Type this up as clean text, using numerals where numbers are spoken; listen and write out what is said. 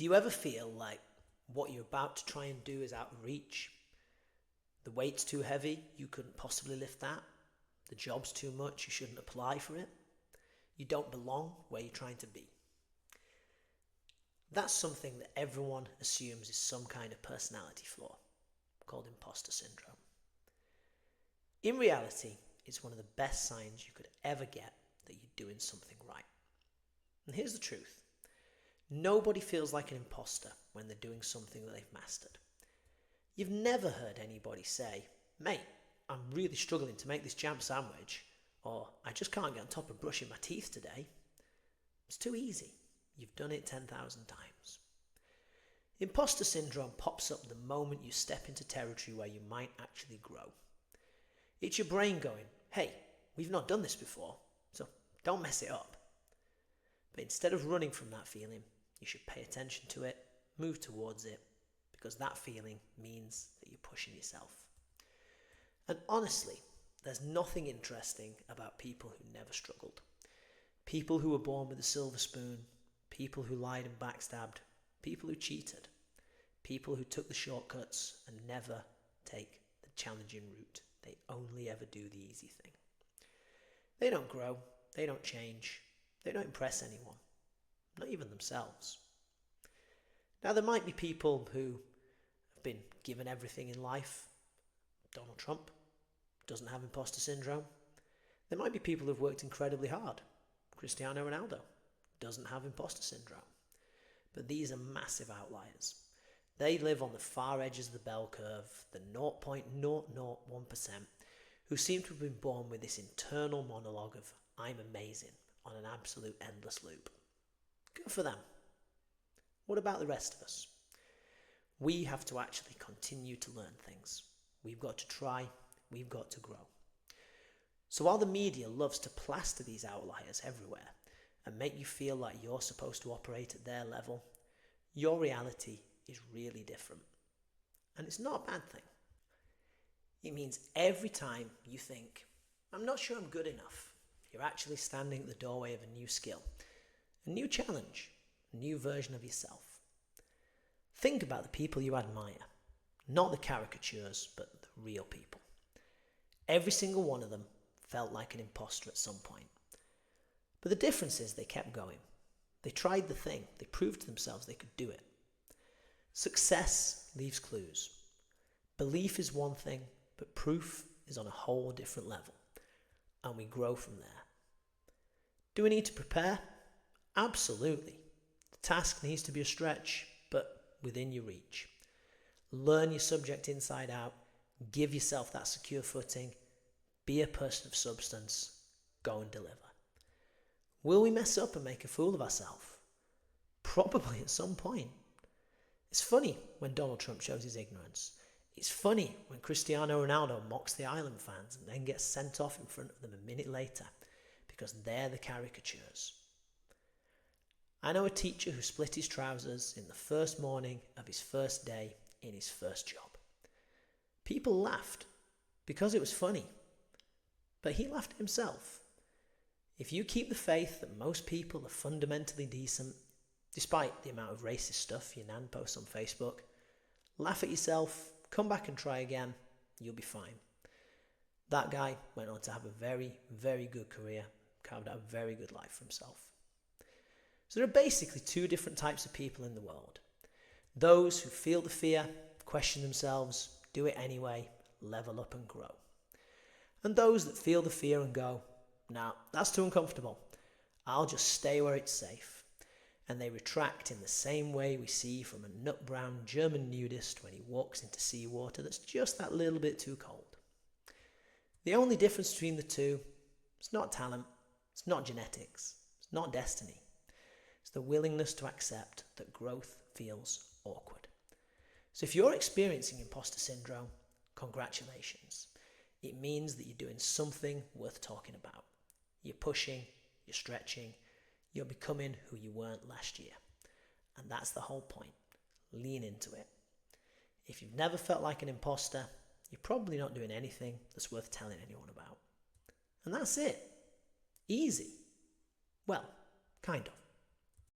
Do you ever feel like what you're about to try and do is out of reach? The weight's too heavy, you couldn't possibly lift that. The job's too much, you shouldn't apply for it. You don't belong where you're trying to be. That's something that everyone assumes is some kind of personality flaw, called imposter syndrome. In reality, it's one of the best signs you could ever get that you're doing something right. And here's the truth. Nobody feels like an imposter when they're doing something that they've mastered. You've never heard anybody say, "Mate, I'm really struggling to make this jam sandwich," or "I just can't get on top of brushing my teeth today." It's too easy. You've done it 10,000 times. Imposter syndrome pops up the moment you step into territory where you might actually grow. It's your brain going, "Hey, we've not done this before, so don't mess it up." But instead of running from that feeling, you should pay attention to it, move towards it, because that feeling means that you're pushing yourself. And honestly, there's nothing interesting about people who never struggled. People who were born with a silver spoon, people who lied and backstabbed, people who cheated, people who took the shortcuts and never take the challenging route. They only ever do the easy thing. They don't grow, they don't change, they don't impress anyone, not even themselves. Now, there might be people who have been given everything in life. Donald Trump doesn't have imposter syndrome. There might be people who've worked incredibly hard. Cristiano Ronaldo doesn't have imposter syndrome. But these are massive outliers. They live on the far edges of the bell curve, the 0.001%, who seem to have been born with this internal monologue of "I'm amazing" on an absolute endless loop. Good for them. What about the rest of us? We have to actually continue to learn things. We've got to try, we've got to grow. So while the media loves to plaster these outliers everywhere and make you feel like you're supposed to operate at their level, your reality is really different. And it's not a bad thing. It means every time you think, "I'm not sure I'm good enough," you're actually standing at the doorway of a new skill, a new challenge, a new version of yourself. Think about the people you admire, not the caricatures, but the real people. Every single one of them felt like an imposter at some point. But the difference is they kept going. They tried the thing. They proved to themselves they could do it. Success leaves clues. Belief is one thing, but proof is on a whole different level. And we grow from there. Do we need to prepare? Absolutely. The task needs to be a stretch, but within your reach. Learn your subject inside out. Give yourself that secure footing. Be a person of substance. Go and deliver. Will we mess up and make a fool of ourselves? Probably at some point. It's funny when Donald Trump shows his ignorance. It's funny when Cristiano Ronaldo mocks the Ireland fans and then gets sent off in front of them a minute later because they're the caricatures. I know a teacher who split his trousers in the first morning of his first day in his first job. People laughed because it was funny, but he laughed himself. If you keep the faith that most people are fundamentally decent, despite the amount of racist stuff your nan posts on Facebook, laugh at yourself, come back and try again, you'll be fine. That guy went on to have a very, very good career, carved out a very good life for himself. So there are basically two different types of people in the world. Those who feel the fear, question themselves, do it anyway, level up and grow. And those that feel the fear and go, "Nah, that's too uncomfortable. I'll just stay where it's safe." And they retract in the same way we see from a nut-brown German nudist when he walks into seawater that's just that little bit too cold. The only difference between the two, it's not talent, it's not genetics, it's not destiny. It's the willingness to accept that growth feels awkward. So if you're experiencing imposter syndrome, congratulations. It means that you're doing something worth talking about. You're pushing, you're stretching, you're becoming who you weren't last year. And that's the whole point. Lean into it. If you've never felt like an imposter, you're probably not doing anything that's worth telling anyone about. And that's it. Easy. Well, kind of.